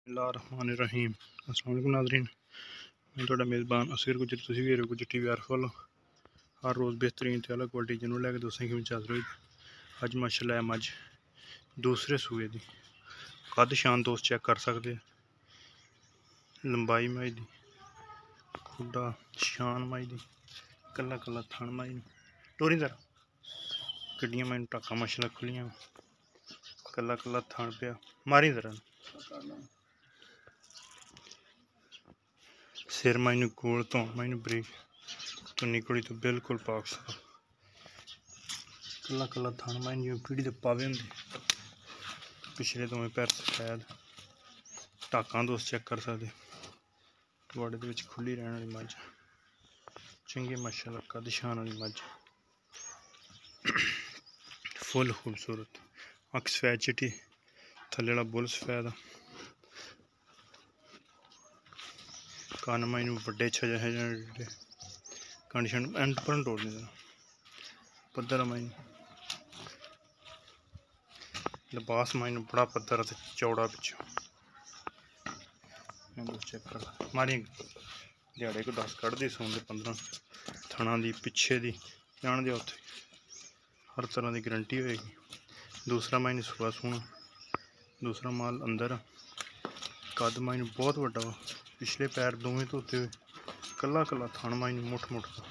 बिस्मिल्लाहिर्रहमानिर्रहीम। अस्सलाम वालेकुम नाज़रीन, मैं तुहाडा मेज़बान असगर गुजर। तुसीं भी हेरो गुजर टीवी फॉलो हर रोज़ बेहतरीन ते अलग क्वालिटी जनूर लैके दोस्तें की हाज़र होई। अज माशाअल्लाह मझ दूसरे सूए दी कद शान दोस्त चेक कर सकते। लंबाई मझ दी, खुड्डा शान मझ दी, कल्ला कल्ला थन मझ टोरी दर गड्डियां मैं टाका माशाअल्लाह खुलियां, कल्ला कल्ला थन पिया मारी दर सिर मैनू गोल तो मैनू बरीक तो निकली तो बिल्कुल पाक साफ, कल्ला कल्ला थन मैनू पीढ़ी के पावे होंगे। पिछले दोवें पैर सफैद, टाकां दोस्त चेक कर सकते। वाड़े दे विच खुली रहने वाली मझ, चंगी माशाअल्लाह कद शान वाली मझ, फुल खूबसूरत। अख सफैद चिट्टी, थल्ले वाला बुल सफैद, कन्न मैनू वड्डे छजे छजे, कंडीशन एंड पर तोड़ने देना, पद्धर मैनू लिबास मैनू बड़ा पद्धर ते चौड़ा पिछों चेक कर मारी दिहाड़े को 10 कढ़दी सून दे 15 थना दी पिछे दी जान दे उत्थे हर तरह की गारंटी होएगी। दूसरा मैनू सुआ सूना, दूसरा माल अंदर, कद मैनू बहुत वड्डा वा, पिछले पैर दोवें धोते हुए, कल्ला कल्ला थन मैनू मुठ मुठ का,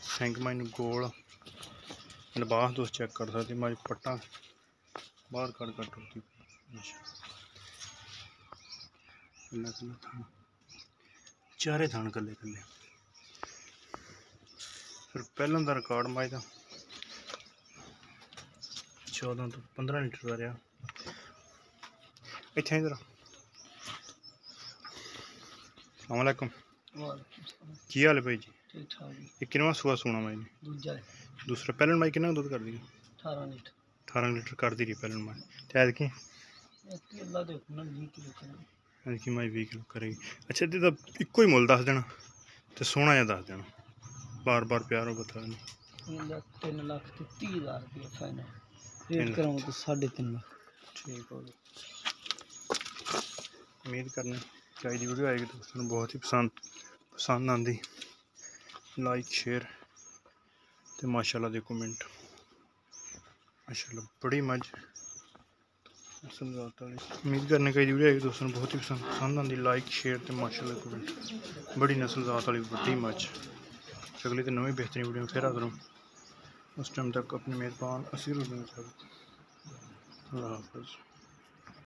सिंग मैनू गोल, लिबास दोस्त चेक कर सकते। मझ पट्टा बाहर कड़ कड़ टुरती चारे थन कल्ले कल्ले। फिर पहलों का रिकॉर्ड मझ का 14 तो 15 लीटर का रहा। इत्थे इधर अस्सलाम वालेकुम, की हाल है भाई जी? ये किनवा सुआ सूना माई ने? दूसरा पहले माई कितना दुध कर दी? 18 लीटर कर दी रही पहले माई। ऐतकी ऐतकी माई 20 किलो करेगी। अच्छा तो इको ही मुल दस देना तो सोहना जहा दस देना, बार बार प्यार हो बता नहीं। 3,30,000 रुपया फाइनल रेट कराऊं तो 3.5 लाख। ठीक हो गया। उम्मीद करने चाहिए वीडियो आएगी दोस्तों बहुत ही पसंद आती। लाइक शेयर तो माशाअल्लाह दे कमेंट। माशाअल्लाह बड़ी मझ उम्मीद करने का वीडियो आएगी दोस्तों बहुत ही पसंद आती। लाइक शेयर तो माशाअल्लाह कमेंट। बड़ी नस्ल जात वाली बड़ी मझ। अगली तो नवी बेहतरीन वीडियो फिर हाजिर हूँ। उस टाइम तक अपने मेज़बान असीर अल्लाह हाफ़िज़।